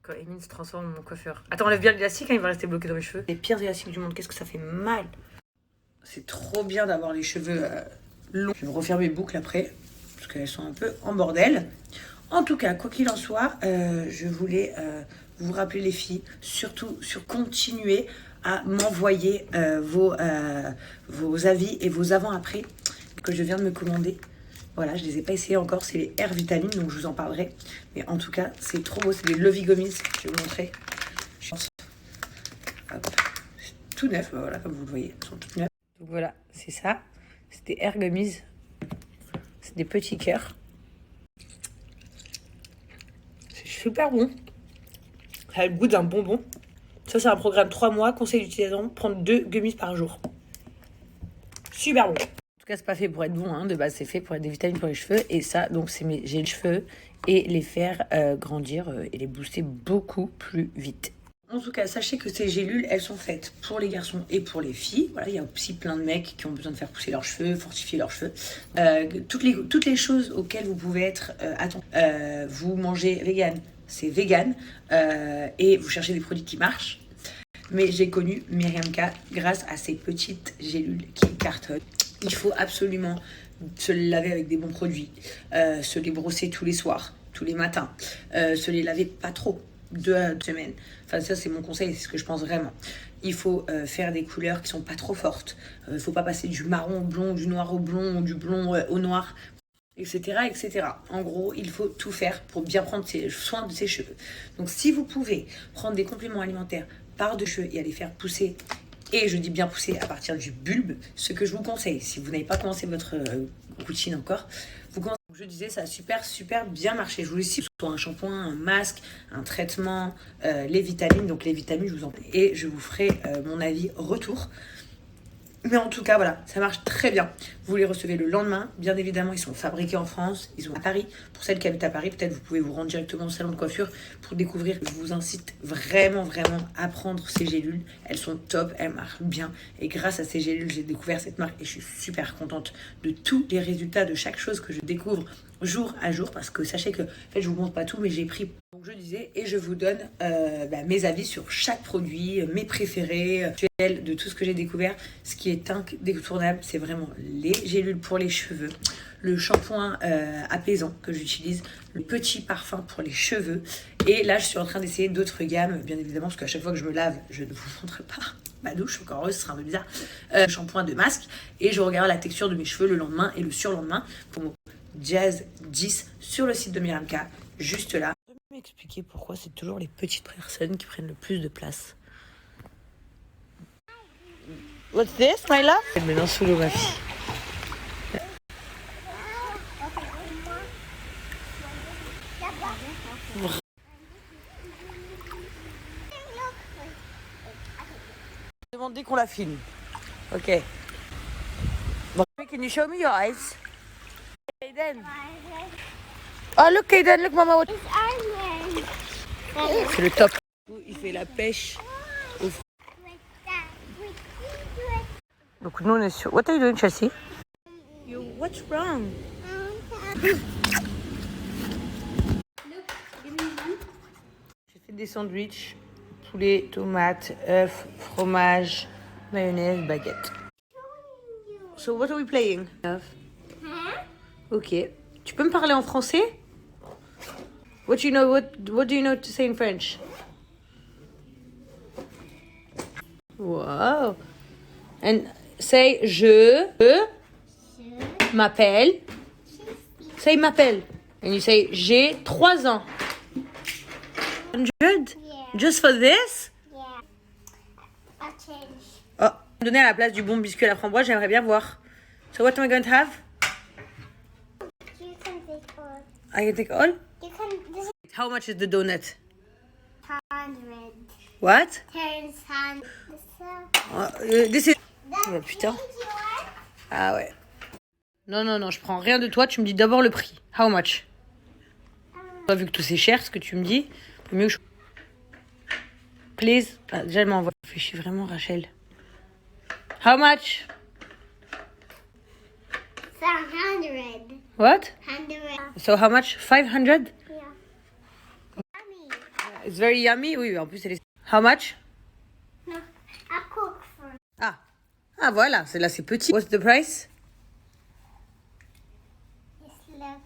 Quand Emine se transforme en mon coiffeur. Attends, enlève bien l'élastique, hein, il va rester bloqué dans mes cheveux. Les pires élastiques du monde, qu'est-ce que ça fait mal. C'est trop bien d'avoir les cheveux longs. Je vais refaire mes boucles après, parce qu'elles sont un peu en bordel. En tout cas, quoi qu'il en soit, je voulais vous rappeler les filles, surtout sur continuer à m'envoyer vos avis et vos avant-après que je viens de me commander. Voilà, je les ai pas essayés encore, c'est les Air Vitamines, donc je vous en parlerai. Mais en tout cas, c'est trop beau, c'est des Lovey Gummies, je vais vous montrer. Hop. Tout neuf, voilà, comme vous le voyez, ils sont tout neufs. Donc voilà, c'est ça, c'est des Air Gummies, c'est des petits cœurs. C'est super bon, ça a le goût d'un bonbon. Ça, c'est un programme 3 mois, conseil d'utilisation, prendre 2 gummies par jour. Super bon. En tout cas, c'est pas fait pour être bon, hein. De base, c'est fait pour être des vitamines pour les cheveux. Et ça, donc, c'est mes gels cheveux et les faire grandir et les booster beaucoup plus vite. En tout cas, sachez que ces gélules, elles sont faites pour les garçons et pour les filles. Voilà, il y a aussi plein de mecs qui ont besoin de faire pousser leurs cheveux, fortifier leurs cheveux. Toutes les choses auxquelles vous pouvez être attentif. Vous mangez vegan, c'est vegan. Et vous cherchez des produits qui marchent. Mais j'ai connu Myriam K grâce à ces petites gélules qui cartonnent. Il faut absolument se les laver avec des bons produits, se les brosser tous les soirs, tous les matins, se les laver pas trop, 2 semaines. Enfin, ça, c'est mon conseil, c'est ce que je pense vraiment. Il faut faire des couleurs qui sont pas trop fortes. Il faut pas passer du marron au blond, du noir au blond, du blond au noir, etc., etc. En gros, il faut tout faire pour bien prendre soin de ses cheveux. Donc, si vous pouvez prendre des compléments alimentaires par de cheveux et à les faire pousser, et je dis bien pousser à partir du bulbe, ce que je vous conseille, si vous n'avez pas commencé votre routine encore, vous commencez. Je disais, ça a super bien marché. Je vous le cite, soit un shampoing, un masque, un traitement, les vitamines. Donc les vitamines, je vous en prie. Et je vous ferai mon avis retour. Mais en tout cas, voilà, ça marche très bien. Vous les recevez le lendemain. Bien évidemment, ils sont fabriqués en France. Ils sont à Paris. Pour celles qui habitent à Paris, peut-être vous pouvez vous rendre directement au salon de coiffure pour découvrir. Je vous incite vraiment à prendre ces gélules. Elles sont top, elles marchent bien. Et grâce à ces gélules, j'ai découvert cette marque et je suis super contente de tous les résultats de chaque chose que je découvre jour à jour. Parce que sachez que, en fait, je vous montre pas tout, mais j'ai pris, donc je disais, et je vous donne mes avis sur chaque produit, mes préférés, de tout ce que j'ai découvert. Ce qui est indétournable, c'est vraiment les gélules pour les cheveux, le shampoing apaisant que j'utilise, le petit parfum pour les cheveux. Et là, je suis en train d'essayer d'autres gammes, bien évidemment, parce qu'à chaque fois que je me lave, je ne vous montre pas ma douche, encore heureuse, ce sera un peu bizarre. Shampoing de masque, et je regarde la texture de mes cheveux le lendemain et le surlendemain pour mon Jazz 10 sur le site de Myriam K, juste là. Je vais m'expliquer pourquoi c'est toujours les petites personnes qui prennent le plus de place. What's this, my love? Elle me lance sous l'eau, ma fille. Dès qu'on la filme. Ok. Can you show me your eyes? Aiden. Oh look Aiden, look mama. C'est le top. Il fait la pêche. Donc nous on est sur. What are you doing, Chelsea? What's wrong? J'ai fait des sandwichs, poulet, tomates, œufs, fromage, mayonnaise, baguette. So what are we playing? Ok. Tu peux me parler en français? What do you know to say in French? Wow. And say je m'appelle. Say m'appelle. And you say j'ai 3 ans. 100? Yeah. Just for this? Yeah. I'll change. Oh, donner à la place du bon biscuit à la framboise, j'aimerais bien voir. So what am I going to have? You can take all. I can take all? You can. This is How much is the donut? 100. What? Turns 100. This is... That's Oh, putain. yours. Ah ouais. Non, je prends rien de toi, tu me dis d'abord le prix. How much? Pas vu que tout c'est cher ce que tu me dis, mieux que je... Please. Ah, déjà elle m'envoie. Je suis vraiment Rachel. How much? 100. What? 100. So how much? 500? Yeah. Mommy. It's very yummy. Oui, en plus, elle est... How much? No, I cook for Ah, voilà. Celle-là, c'est petit. What's the price? it's like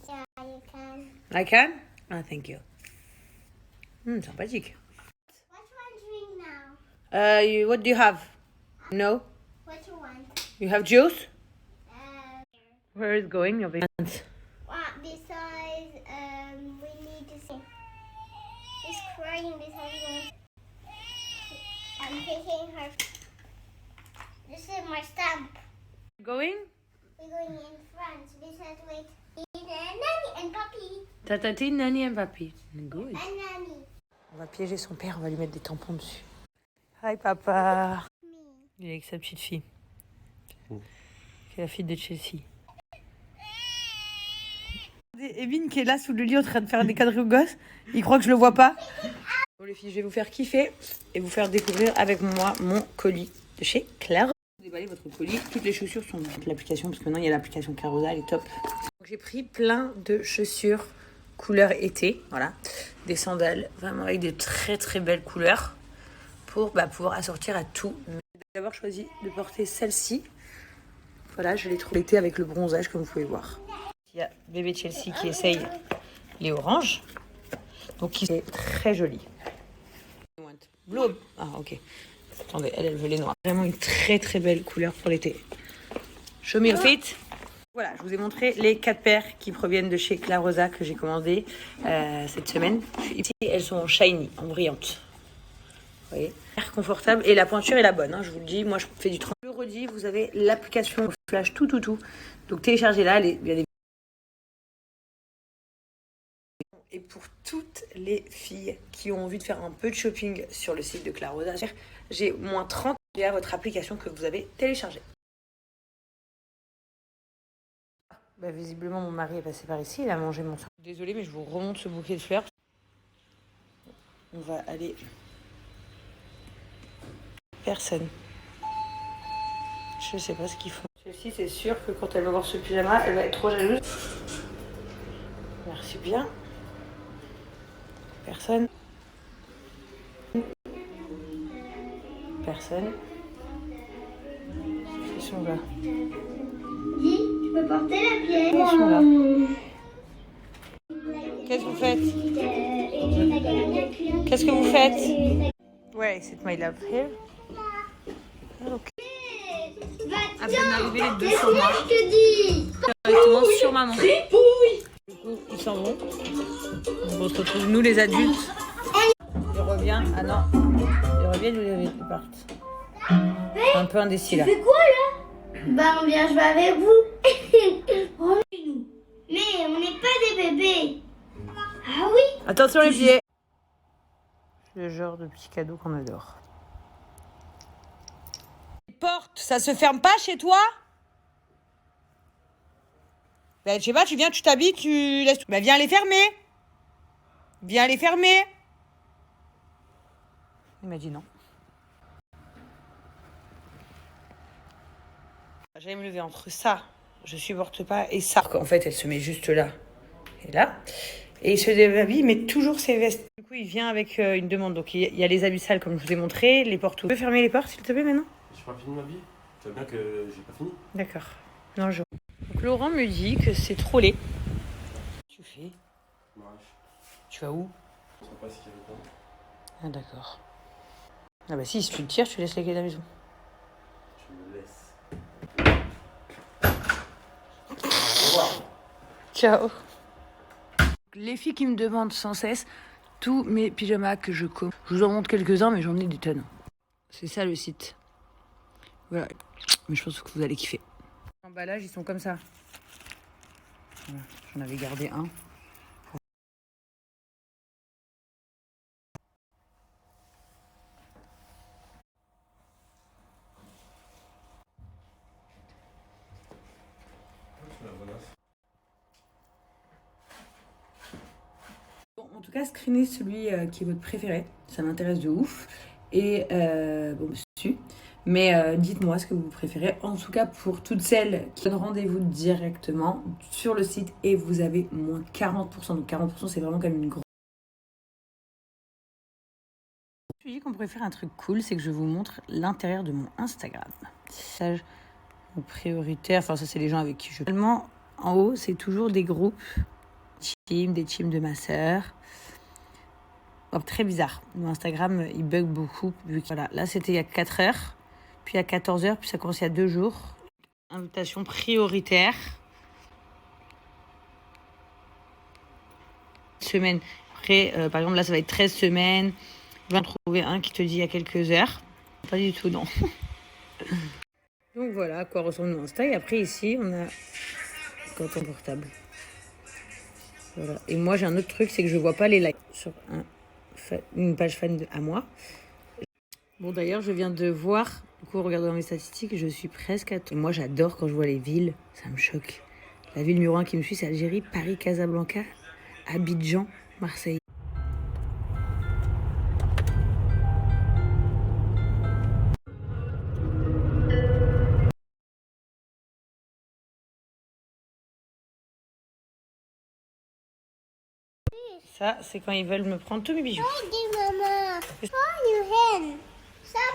yeah, you can. I can? Ah, thank you. Sympathique. What you want to drink now? What do you have? No? What you want? You have juice? Uh, Where is going? Your big hands. besides, we need to see. He's crying because I'm taking her. This is my stamp. Going? We're going in France. Besides, wait. Nanny and Papi. Tatatine, Nani and Papi. Good. And Nanny. On va piéger son père, on va lui mettre des tampons dessus. Hi papa. Me. Il est avec sa petite fille. C'est la fille de Chelsea. Evin qui est là sous le lit en train de faire des quadrilles aux gosses. Il croit que je le vois pas. Bon les filles, je vais vous faire kiffer et vous faire découvrir avec moi mon colis de chez Claire. Vous déballez votre colis, toutes les chaussures sont dans l'application parce que maintenant il y a l'application Clairosa, elle est top. Donc, j'ai pris plein de chaussures couleur été, voilà, des sandales vraiment avec de très très belles couleurs pour pouvoir assortir à tout. J'ai d'abord choisi de porter celle-ci. Voilà, je l'ai trouvée l'été avec le bronzage comme vous pouvez voir. Il y a bébé Chelsea qui essaye les oranges, donc qui est très joli. Blue. Ah ok. Attendez, elle veut les noirs. Vraiment une très très belle couleur pour l'été. Show me your feet. Voilà, je vous ai montré les 4 paires qui proviennent de chez Clairosa que j'ai commandées cette semaine. Ici, elles sont en shiny, en brillante. Vous voyez, confortable et la pointure est la bonne. Hein, je vous le dis, moi je fais du 30. Je le redis, vous avez l'application Flash tout. Donc téléchargez-la, elle est bien évidemment. Et pour toutes les filles qui ont envie de faire un peu de shopping sur le site de Clairosa, j'ai moins 30 via votre application que vous avez téléchargée. Visiblement, mon mari est passé par ici, il a mangé mon... Désolée, mais je vous remonte ce bouquet de fleurs. On va aller... Personne. Je sais pas ce qu'ils font. Celle-ci, c'est sûr que quand elle va voir ce pyjama, elle va être trop jalouse. Merci bien. Personne. Personne. Ils sont là. Dis, tu peux porter la pierre. Ils sont là. Qu'est-ce que vous faites? Qu'est-ce que vous faites? Ouais, c'est my love here. Ok. À peine arrivé les deux sur moi. Je te dis. Directement sur maman. Du coup, ils s'en vont. On se retrouve, nous les adultes. Il revient. Ah non. Il revient, nous les partent. Un peu indécis là. Tu fais quoi là? Bah on vient jouer avec vous. Revenez-nous. Mais on n'est pas des bébés. Ah oui. Attention les pieds. Le genre de petit cadeau qu'on adore. Porte, ça se ferme pas chez toi? Ben, je sais pas, tu viens, tu t'habilles, tu laisses... Ben, viens les fermer. Viens les fermer. Il m'a dit non. J'allais me lever entre ça, je supporte pas, et ça. En fait, elle se met juste là et là. Et il se déshabille, mais toujours ses vestes. Du coup, il vient avec une demande. Donc, il y a les habits sales, comme je vous ai montré, les portes. Tu peux fermer les portes, s'il te plaît, maintenant? J'ai pas fini ma vie. Tu vois bien que j'ai pas fini. D'accord. Non, je... Donc, Laurent me dit que c'est trop laid. Tu fais? Tu vas où? Je sais pas ce qu'il y a dedans. Ah, d'accord. Ah bah si tu te tires, tu laisses les clés de la maison. Je me laisse. Ciao. Les filles qui me demandent sans cesse tous mes pyjamas que je commande. Je vous en montre quelques-uns, mais j'en ai des tonnes. C'est ça le site. Voilà. Mais je pense que vous allez kiffer. Les emballages, ils sont comme ça. Voilà. J'en avais gardé un. Bon, en tout cas, screenez celui qui est votre préféré. Ça m'intéresse de ouf. Et bon, dessus. Mais dites-moi ce que vous préférez. En tout cas, pour toutes celles qui donnent rendez-vous directement sur le site et vous avez moins 40%. Donc 40%, c'est vraiment comme une grosse Je me suis dit qu'on pourrait faire un truc cool, c'est que je vous montre l'intérieur de mon Instagram. Message prioritaire, enfin ça c'est les gens avec qui je... Seulement, en haut, c'est toujours des groupes, des teams de ma sœur. Oh, très bizarre. Mon Instagram, il bug beaucoup. Vu que, voilà, là, c'était il y a 4 heures, puis à 14 heures, puis ça commence il y a 2 jours. Invitation prioritaire. Semaine. Après, par exemple, là, ça va être 13 semaines. Je vais en trouver un qui te dit il y a quelques heures. Pas du tout, non. Donc voilà à quoi ressemble mon Insta. Et après, ici, on a compte portable. Voilà. Et moi, j'ai un autre truc, c'est que je vois pas les likes sur une page fan à moi. Bon, d'ailleurs, je viens de voir, du coup, en regardant mes statistiques, je suis presque à... Moi, j'adore quand je vois les villes, ça me choque. La ville numéro 1 qui me suit, c'est Algérie, Paris, Casablanca, Abidjan, Marseille. Ça, c'est quand ils veulent me prendre tous mes bijoux. Maman.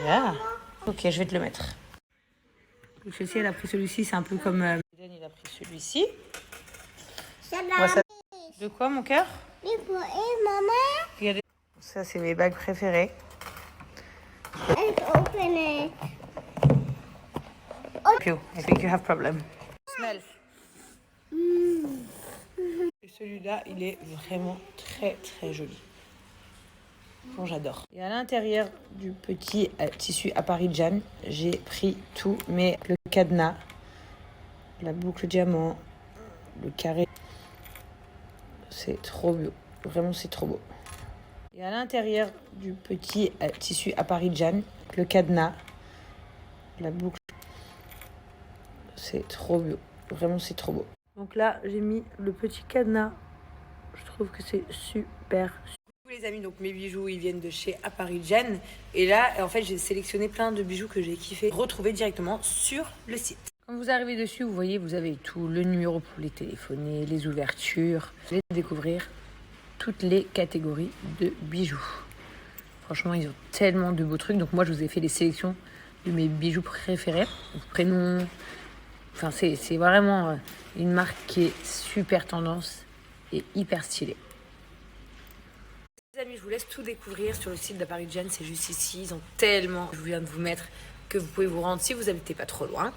Yeah. Ok, je vais te le mettre. Donc, Chelsea, elle a pris celui-ci, c'est un peu comme... il a pris celui-ci. De quoi, mon cœur? Regardez. Ça, c'est mes bagues préférées. Open it. I think you have problem. Smell. Et celui-là, il est vraiment très très joli. Bon, j'adore. Et à l'intérieur du petit tissu Aparijan, j'ai pris tout, mais le cadenas, la boucle diamant, le carré. C'est trop beau. Vraiment, c'est trop beau. Et à l'intérieur du petit tissu Aparijan, le cadenas, la boucle. C'est trop beau. Vraiment, c'est trop beau. Donc là, j'ai mis le petit cadenas. Je trouve que c'est super. Les amis, donc mes bijoux, ils viennent de chez Aparijan. Et là, en fait, j'ai sélectionné plein de bijoux que j'ai kiffé. Retrouver directement sur le site. Quand vous arrivez dessus, vous voyez, vous avez tout. Le numéro pour les téléphoner, les ouvertures. Vous allez découvrir toutes les catégories de bijoux. Franchement, ils ont tellement de beaux trucs. Donc moi, je vous ai fait des sélections de mes bijoux préférés. Prénom. Enfin, c'est vraiment une marque qui est super tendance et hyper stylée. Les amis, je vous laisse tout découvrir sur le site d'Aparijan. C'est juste ici. Ils ont tellement, je viens de vous mettre, que vous pouvez vous rendre si vous n'habitez pas trop loin.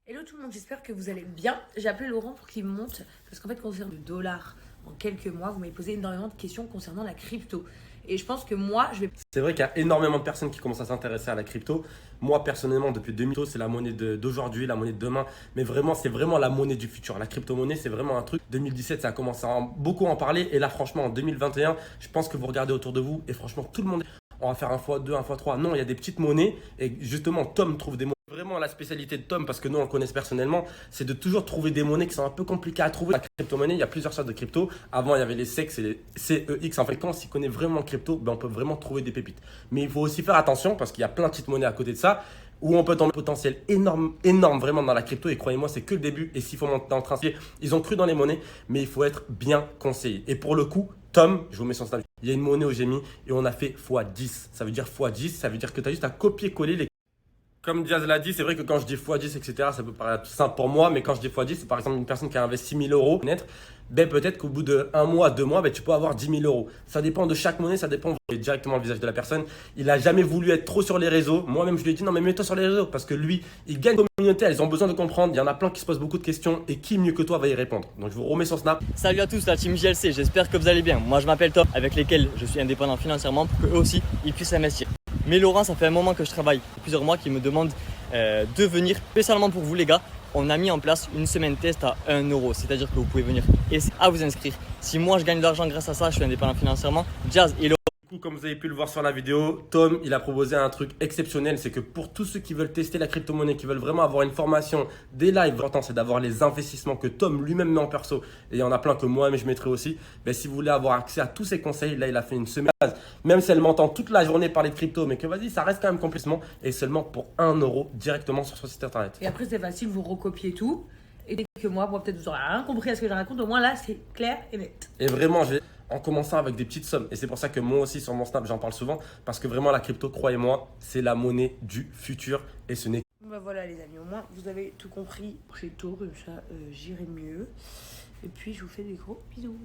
Hello tout le monde, j'espère que vous allez bien. J'ai appelé Laurent pour qu'il me montre, parce qu'en fait, concernant le dollar en quelques mois, vous m'avez posé énormément de questions concernant la crypto. Et je pense que moi, je vais... C'est vrai qu'il y a énormément de personnes qui commencent à s'intéresser à la crypto. Moi, personnellement, depuis 2000, c'est la monnaie d'aujourd'hui, la monnaie de demain. Mais vraiment, c'est vraiment la monnaie du futur. La crypto-monnaie, c'est vraiment un truc. 2017, ça a commencé à beaucoup en parler. Et là, franchement, en 2021, je pense que vous regardez autour de vous. Et franchement, tout le monde... On va faire 1x2, 1x3. Non, il y a des petites monnaies. Et justement, Tom trouve des monnaies. Vraiment, la spécialité de Tom, parce que nous on le connaît personnellement, c'est de toujours trouver des monnaies qui sont un peu compliquées à trouver. La crypto-monnaie, il y a plusieurs sortes de crypto. Avant, il y avait les CEX et les CEX. En fait, quand on s'y connaît vraiment en crypto, on peut vraiment trouver des pépites. Mais il faut aussi faire attention parce qu'il y a plein de petites monnaies à côté de ça où on peut tomber un potentiel énorme vraiment dans la crypto. Et croyez-moi, c'est que le début. Et s'il faut monter dans le train, ils ont cru dans les monnaies, mais il faut être bien conseillé. Et pour le coup, Tom, je vous mets son statut. Il y a une monnaie où j'ai mis et on a fait x10. Ça veut dire x10, ça veut dire que tu as juste à copier-coller les... Comme Diaz l'a dit, c'est vrai que quand je dis x10, etc., ça peut paraître simple pour moi, mais quand je dis x10, c'est par exemple une personne qui a investi 1000 euros net, ben peut-être qu'au bout de 1 mois, 2 mois, ben tu peux avoir 10 000 euros. Ça dépend de chaque monnaie, ça dépend directement le visage de la personne. Il a jamais voulu être trop sur les réseaux. Moi-même, je lui ai dit non, mais mets-toi sur les réseaux parce que lui, il gagne une communauté, elles ont besoin de comprendre. Il y en a plein qui se posent beaucoup de questions et qui mieux que toi va y répondre. Donc je vous remets son snap. Salut à tous, la team JLC, j'espère que vous allez bien. Moi, je m'appelle Tom, avec lesquels je suis indépendant financièrement pour qu'eux aussi, ils puissent investir. Mais Laurent, ça fait un moment que je travaille, plusieurs mois, qu'il me demande de venir spécialement pour vous les gars. On a mis en place une semaine test à 1 euro, c'est-à-dire que vous pouvez venir et à vous inscrire. Si moi je gagne de l'argent grâce à ça, je suis indépendant financièrement. Jazz et Laurent. coup, comme vous avez pu le voir sur la vidéo, Tom, il a proposé un truc exceptionnel. C'est que pour tous ceux qui veulent tester la crypto-monnaie, qui veulent vraiment avoir une formation, des lives, l'important c'est d'avoir les investissements que Tom lui-même met en perso. Et il y en a plein que moi, mais je mettrai aussi. Ben, si vous voulez avoir accès à tous ces conseils, là, il a fait une semaine. Même si elle m'entend toute la journée parler de crypto, mais que vas-y, ça reste quand même complètement. Et seulement pour 1 euro directement sur son site internet. Et après, c'est facile, vous recopiez tout. Et dès que moi, peut-être vous n'aurez rien compris à ce que je raconte, au moins là, c'est clair et net. Et vraiment, en commençant avec des petites sommes. Et c'est pour ça que moi aussi, sur mon Snap, j'en parle souvent. Parce que vraiment, la crypto, croyez-moi, c'est la monnaie du futur. Et ce n'est Bah voilà les amis, au moins vous avez tout compris. Couchez tôt, comme ça j'irai mieux. Et puis je vous fais des gros bisous.